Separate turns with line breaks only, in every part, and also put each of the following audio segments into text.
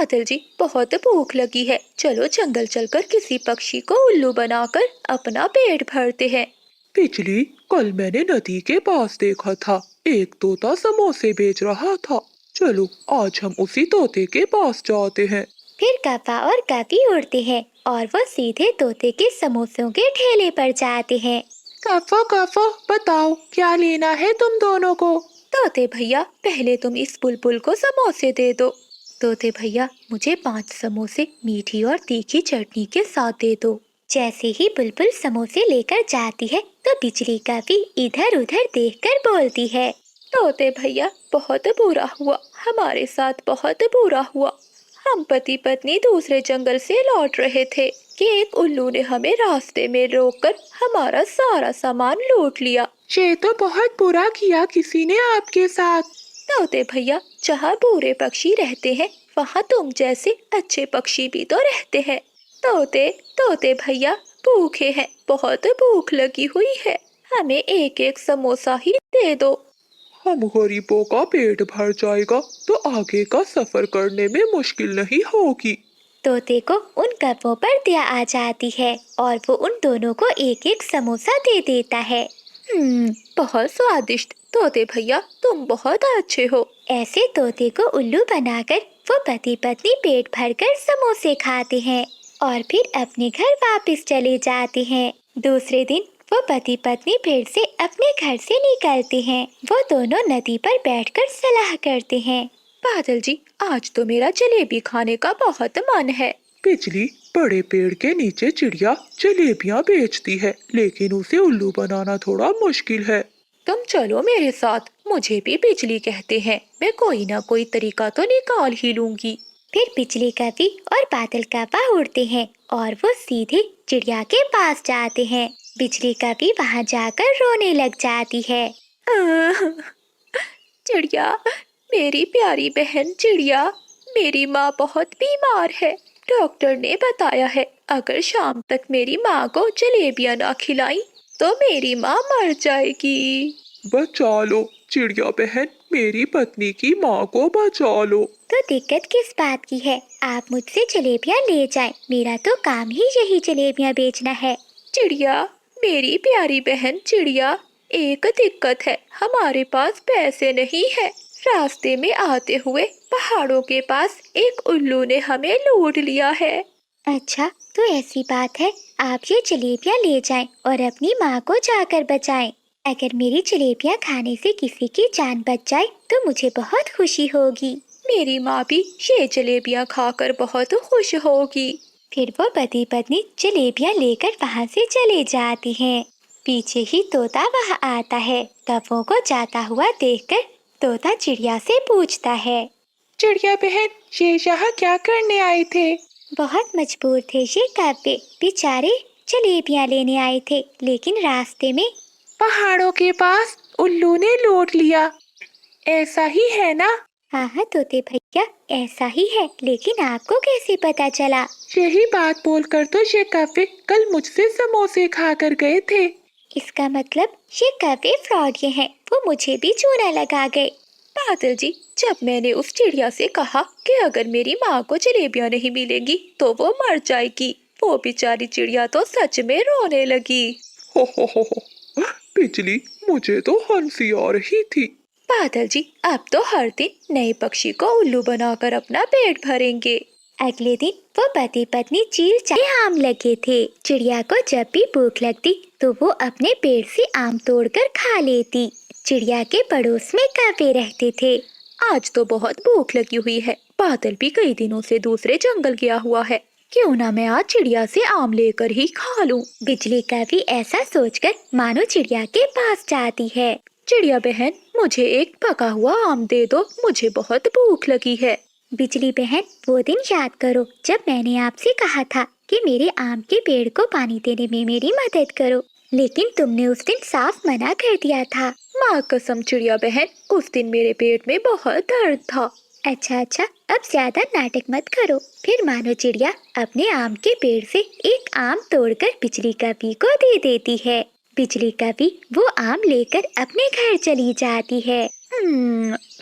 बादल जी, बहुत भूख लगी है। चलो जंगल चलकर किसी पक्षी को उल्लू बनाकर अपना पेट भरते हैं।
बिजली, कल मैंने नदी के पास देखा था, एक तोता समोसे बेच रहा था। चलो आज हम उसी तोते के पास जाते हैं।
फिर कप्पा और कपी उड़ते हैं और वो सीधे तोते के समोसों के ठेले पर जाते हैं।
कफो कफो, बताओ क्या लेना है तुम दोनों को?
तोते भैया, पहले तुम इस बुलबुल को समोसे दे दो। तोते भैया, मुझे 5 समोसे मीठी और तीखी चटनी के साथ दे दो।
जैसे ही बुलबुल समोसे लेकर जाती है तो बिजली कपी इधर उधर देखकर बोलती है।
तोते भैया, बहुत बुरा हुआ, हमारे साथ बहुत बुरा हुआ। हम पति पत्नी दूसरे जंगल से लौट रहे थे कि एक उल्लू ने हमें रास्ते में रोककर हमारा सारा सामान लूट लिया।
ये तो बहुत बुरा किया किसी ने आपके साथ।
तोते भैया, जहाँ बुरे पक्षी रहते हैं वहाँ तुम जैसे अच्छे पक्षी भी तो रहते हैं। तोते तोते भैया, भूखे हैं, बहुत भूख लगी हुई है, हमें एक एक समोसा ही दे दो।
हम गरीबों का पेट भर जाएगा तो आगे का सफर करने में मुश्किल नहीं होगी।
तोते को उन कपों पर दया आ जाती है और वो उन दोनों को एक एक समोसा दे देता है।
बहुत स्वादिष्ट। तोते भैया, तुम बहुत अच्छे हो।
ऐसे तोते को उल्लू बनाकर वो पति पत्नी पेट भरकर समोसे खाते हैं और फिर अपने घर वापस चले जाते हैं। दूसरे दिन वो पति पत्नी फिर से अपने घर से निकलते हैं। वो दोनों नदी पर बैठकर सलाह करते हैं।
बादल जी, आज तो मेरा जलेबी खाने का बहुत मन है।
बिजली, बड़े पेड़ के नीचे चिड़िया जलेबियाँ बेचती है, लेकिन उसे उल्लू बनाना थोड़ा मुश्किल है।
तुम चलो मेरे साथ, मुझे भी बिजली कहते हैं, मैं कोई ना कोई तरीका तो निकाल ही लूंगी।
फिर बिजली कपी और बादल कप्पा उड़ते हैं और वो सीधे चिड़िया के पास जाते हैं। बिजली कपी वहाँ जाकर रोने लग जाती है।
चिड़िया, मेरी प्यारी बहन चिड़िया, मेरी माँ बहुत बीमार है। डॉक्टर ने बताया है अगर शाम तक मेरी माँ को जलेबियाँ ना खिलाई तो मेरी माँ मर जाएगी।
बचा लो चिड़िया बहन, मेरी पत्नी की माँ को बचा लो।
तो दिक्कत किस बात की है? आप मुझसे जलेबियाँ ले जाएं। मेरा तो काम ही यही जलेबियाँ बेचना है।
चिड़िया, मेरी प्यारी बहन चिड़िया, एक दिक्कत है, हमारे पास पैसे नहीं है। रास्ते में आते हुए पहाड़ों के पास एक उल्लू ने हमें लूट लिया है।
अच्छा, तो ऐसी बात है, आप ये जलेबियाँ ले जाएं और अपनी माँ को जाकर बचाएं। अगर मेरी जलेबियाँ खाने से किसी की जान बच जाए तो मुझे बहुत खुशी होगी।
मेरी माँ भी ये जलेबियाँ खाकर बहुत खुश होगी।
फिर वो पति पत्नी जलेबियाँ लेकर वहाँ से चले जाती हैं। पीछे ही तोता वहाँ आता है। कौवों को जाता हुआ देखकर तोता चिड़िया से पूछता है।
चिड़िया बहन, ये यहाँ क्या करने आए थे?
बहुत मजबूर थे ये कौवे, बेचारे जलेबियाँ लेने आए थे, लेकिन रास्ते में
पहाड़ों के पास उल्लू ने लूट लिया, ऐसा ही है ना?
हाँ हाँ तोते भैया, ऐसा ही है, लेकिन आपको कैसे पता चला?
यही बात बोलकर तो ये कौवे कल मुझसे समोसे खाकर गए थे।
इसका मतलब ये कौवे फ्रॉड हैं, वो मुझे भी चूना लगा गए।
बादल जी, जब मैंने उस चिड़िया से कहा कि अगर मेरी माँ को जलेबियाँ नहीं मिलेंगी तो वो मर जाएगी, वो बेचारी चिड़िया तो सच में रोने लगी।
हो, बिजली, मुझे तो हंसी आ रही थी।
बादल जी, अब तो हर दिन नए पक्षी को उल्लू बनाकर अपना पेट भरेंगे।
अगले दिन वो पति पत्नी चील चाय आम लगे थे। चिड़िया को जब भी भूख लगती तो वो अपने पेड़ से आम तोड़कर खा लेती। चिड़िया के पड़ोस में कौवे रहते थे।
आज तो बहुत भूख लगी हुई है, बादल भी कई दिनों से दूसरे जंगल गया हुआ है, क्यों ना मैं आज चिड़िया से आम लेकर ही खा लूं।
बिजली कौवी ऐसा सोचकर मानो चिड़िया के पास जाती है।
चिड़िया बहन, मुझे एक पका हुआ आम दे दो, मुझे बहुत भूख लगी है।
बिजली बहन, वो दिन याद करो जब मैंने आपसे कहा था कि मेरे आम के पेड़ को पानी देने में मेरी मदद करो, लेकिन तुमने उस दिन साफ मना कर दिया था।
माँ कसम चिड़िया बहन, उस दिन मेरे पेट में बहुत दर्द था।
अच्छा, अब ज्यादा नाटक मत करो। फिर मानो चिड़िया अपने आम के पेड़ से एक आम तोड़कर बिजली कौवी को दे देती है। बिजली कौवी वो आम लेकर अपने घर चली जाती है।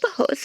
बहुत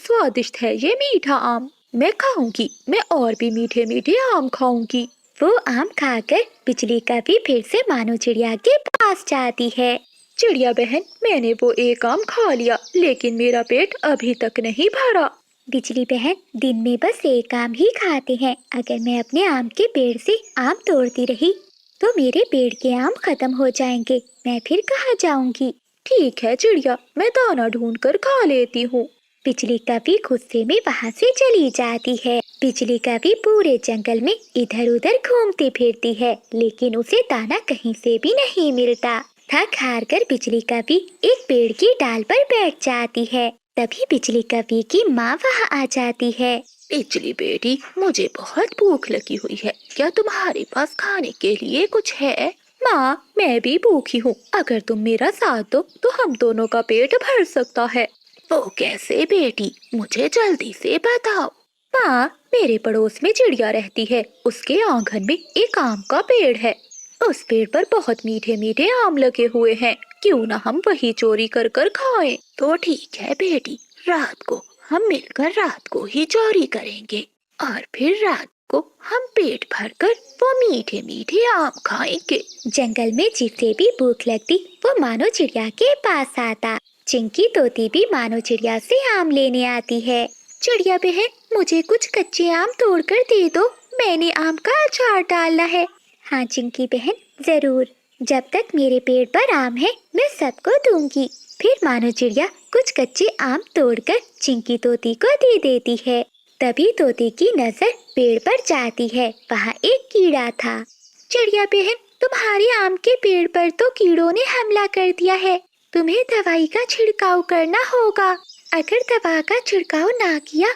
स्वादिष्ट है ये मीठा आम। मैं खाऊंगी, मैं और भी मीठे मीठे आम खाऊंगी।
वो आम खाकर बिजली कभी फिर से मानो चिड़िया के पास जाती है।
चिड़िया बहन, मैंने वो एक आम खा लिया, लेकिन मेरा पेट अभी तक नहीं भरा।
बिजली बहन, दिन में बस एक आम ही खाते हैं। अगर मैं अपने आम के पेड़ से आम तोड़ती रही तो मेरे पेड़ के आम खत्म हो जाएंगे। मैं फिर कहाँ जाऊंगी?
ठीक है चिड़िया, मैं दाना ढूंढ कर खा लेती हूँ।
बिजली कभी गुस्से में वहाँ से चली जाती है। बिजली कभी पूरे जंगल में इधर उधर घूमती फिरती है, लेकिन उसे दाना कहीं से भी नहीं मिलता। थक हार कर बिजली कभी एक पेड़ की डाल पर बैठ जाती है। तभी बिजली कभी की माँ वहाँ आ जाती है।
बिजली बेटी, मुझे बहुत भूख लगी हुई है, क्या तुम्हारे पास खाने के लिए कुछ है? माँ, मैं भी भूखी हूँ, अगर तुम मेरा साथ दो तो हम दोनों का पेट भर सकता है। वो कैसे बेटी, मुझे जल्दी से बताओ। माँ, मेरे पड़ोस में चिड़िया रहती है, उसके आंगन में एक आम का पेड़ है। उस पेड़ पर बहुत मीठे मीठे आम लगे हुए हैं, क्यों ना हम वही चोरी कर कर खाएं? तो ठीक है बेटी, रात को हम मिलकर रात को ही चोरी करेंगे और फिर रात को हम पेट भरकर वो मीठे मीठे आम खाएंगे।
जंगल में जिसे भी भूख लगती वो मानो चिड़िया के पास आता। चिंकी तोती भी मानो चिड़िया से आम लेने आती है।
चिड़िया बहन, मुझे कुछ कच्चे आम तोड़कर दे दो, मैंने आम का अचार डालना है।
हाँ चिंकी बहन, जरूर। जब तक मेरे पेड़ पर आम है मैं सबको दूंगी। फिर मानो चिड़िया कुछ कच्चे आम तोड़कर चिंकी तोती को दे देती है। तभी तोती की नजर पेड़ पर जाती है। वहाँ एक कीड़ा था।
चिड़िया बहन, तुम्हारे आम के पेड़ पर तो कीड़ों ने हमला कर दिया है, तुम्हें दवाई का छिड़काव करना होगा। अगर दवा का छिड़काव ना किया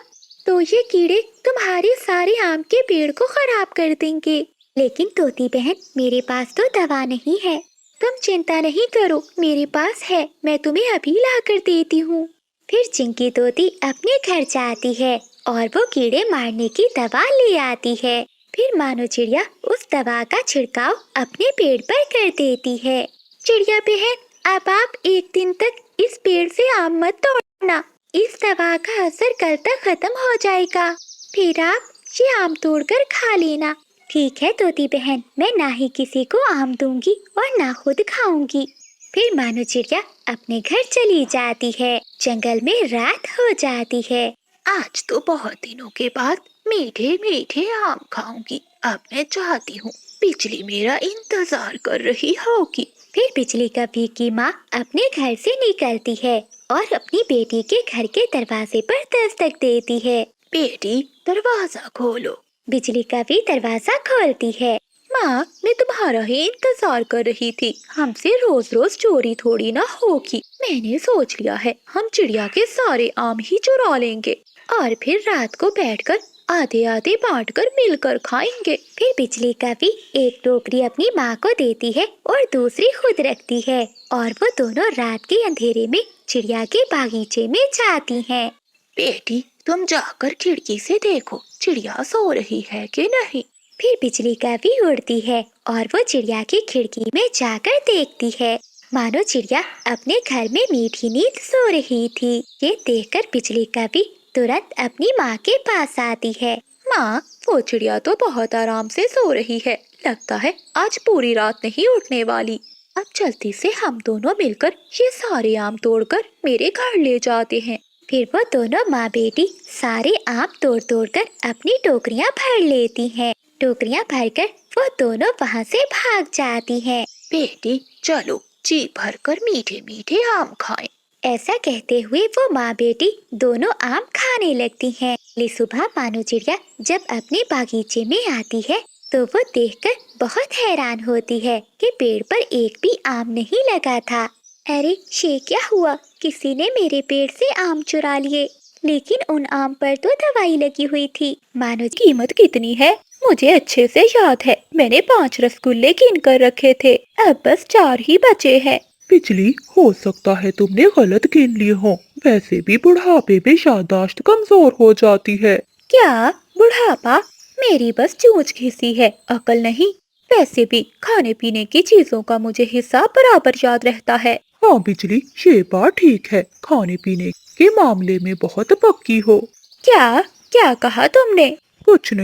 तो ये कीड़े तुम्हारे सारे आम के पेड़ को खराब कर देंगे।
लेकिन तोती बहन, मेरे पास तो दवा नहीं है।
तुम चिंता नहीं करो, मेरे पास है, मैं तुम्हें अभी ला कर देती हूँ।
फिर चिंकी तोती अपने घर जाती है और वो कीड़े मारने की दवा ले आती है। फिर मानो चिड़िया उस दवा का छिड़काव अपने पेड़ पर कर देती है।
चिड़िया बहन, अब आप एक दिन तक इस पेड़ से आम मत तोड़ना, इस दवा का असर कल तक खत्म हो जाएगा, फिर आप ये आम तोड़कर खा लेना।
ठीक है तोती बहन, मैं ना ही किसी को आम दूंगी और ना खुद खाऊंगी। फिर मानो चिड़िया अपने घर चली जाती है। जंगल में रात हो जाती है।
आज तो बहुत दिनों के बाद मीठे मीठे आम खाऊंगी। अब मैं चाहती हूँ बिजली मेरा इंतजार कर रही होगी।
फिर बिजली कभी की माँ अपने घर से निकलती है और अपनी बेटी के घर के दरवाजे पर दस्तक देती है।
बेटी, दरवाजा खोलो।
बिजली कभी दरवाजा खोलती है।
माँ, मैं तुम्हारा ही इंतजार कर रही थी, हमसे रोज रोज चोरी थोड़ी ना होगी। मैंने सोच लिया है, हम चिड़िया के सारे आम ही चुरा लेंगे और फिर रात को बैठकर आधे आधे बांटकर मिलकर खाएंगे।
फिर बिजली कभी एक टोकरी अपनी माँ को देती है और दूसरी खुद रखती है और वो दोनों रात के अंधेरे में चिड़िया के बागीचे में जाती हैं।
बेटी, तुम जाकर खिड़की से देखो, चिड़िया सो रही है कि नहीं।
फिर बिजली कभी उड़ती है और वो चिड़िया की खिड़की में जाकर देखती है। मानो चिड़िया अपने घर में मीठी नींद सो रही थी। ये देखकर बिजली कभी तुरंत अपनी माँ के पास आती है।
माँ, वो चिड़िया तो बहुत आराम से सो रही है, लगता है आज पूरी रात नहीं उठने वाली। अब जल्दी से हम दोनों मिलकर ये सारे आम तोड़कर मेरे घर ले जाते हैं।
फिर वो दोनों माँ बेटी सारे आम तोड़ तोड़ कर अपनी टोकरियाँ भर लेती हैं। टोकरियाँ भरकर वो दोनों वहाँ से भाग जाती हैं।
बेटी चलो, जी भरकर मीठे मीठे आम खाएं।
ऐसा कहते हुए वो माँ बेटी दोनों आम खाने लगती हैं। अगली सुबह मानो चिड़िया जब अपने बागीचे में आती है तो वो देखकर बहुत हैरान होती है कि पेड़ पर एक भी आम नहीं लगा था। अरे ये क्या हुआ, किसी ने मेरे पेड़ से आम चुरा लिए, लेकिन उन आम पर तो दवाई लगी हुई थी।
मानो कीमत कितनी है? मुझे अच्छे से याद है, मैंने 5 रसगुल्ले कीन कर रखे थे, अब बस 4 ही बचे हैं।
बिजली, हो सकता है तुमने गलत गिन लिए हो, वैसे भी बुढ़ापे में याददाश्त कमजोर हो जाती है।
क्या बुढ़ापा? मेरी बस चोंच घिसी है, अकल नहीं। वैसे भी खाने पीने की चीजों का मुझे हिसाब बराबर याद रहता है।
हाँ बिजली, ये बात ठीक है, खाने पीने के मामले में बहुत पक्की हो।
क्या क्या कहा तुमने?
कुछ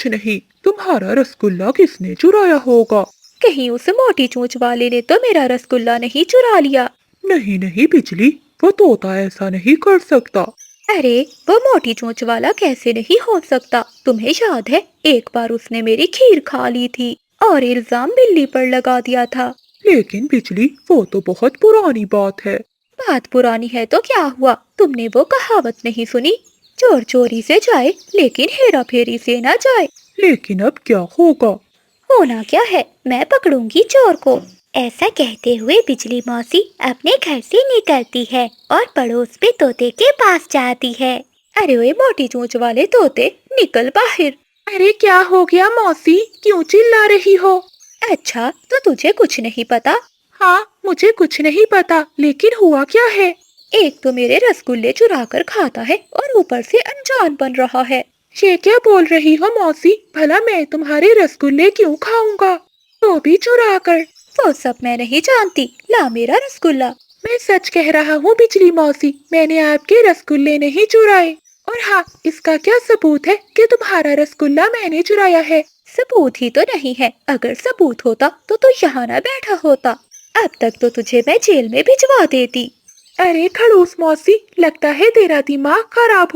नहीं, तुम्हारा रसगुल्ला किसने चुराया होगा?
कहीं उस मोटी चोंच वाले ने तो मेरा रसगुल्ला नहीं चुरा लिया।
नहीं नहीं बिजली, वो तोता ऐसा नहीं कर सकता।
अरे वो मोटी चोंच वाला कैसे नहीं हो सकता? तुम्हें याद है एक बार उसने मेरी खीर खा ली थी और इल्जाम बिल्ली पर लगा दिया था।
लेकिन बिजली, वो तो बहुत पुरानी बात है।
बात पुरानी है तो क्या हुआ? तुमने वो कहावत नहीं सुनी? चोर चोरी से जाए लेकिन हेरा फेरी से ना जाए।
लेकिन अब क्या होगा?
होना क्या है, मैं पकड़ूंगी चोर को।
ऐसा कहते हुए बिजली मौसी अपने घर से निकलती है और पड़ोस में तोते के पास जाती है।
अरे ओए मोटी चोंच वाले तोते, निकल बाहर।
अरे क्या हो गया मौसी, क्यों चिल्ला रही हो?
अच्छा तो तुझे कुछ नहीं पता?
हाँ, मुझे कुछ नहीं पता, लेकिन हुआ क्या है?
एक तो मेरे रसगुल्ले चुरा कर खाता है और ऊपर से अनजान बन रहा है।
ये क्या बोल रही हो मौसी? भला मैं तुम्हारे रसगुल्ले क्यों खाऊंगा, तो भी चुरा कर?
वो सब मैं नहीं जानती, ला मेरा रसगुल्ला।
मैं सच कह रहा हूँ बिजली मौसी, मैंने आपके रसगुल्ले नहीं चुराए। और हाँ, इसका क्या सबूत है कि तुम्हारा रसगुल्ला मैंने चुराया है?
सबूत ही तो नहीं है, अगर सबूत होता तो तू यहाँ ना बैठा होता। अब तक तो तुझे मैं जेल में भिजवा देती।
अरे खड़ूस मौसी, लगता है तेरा दिमाग खराब हो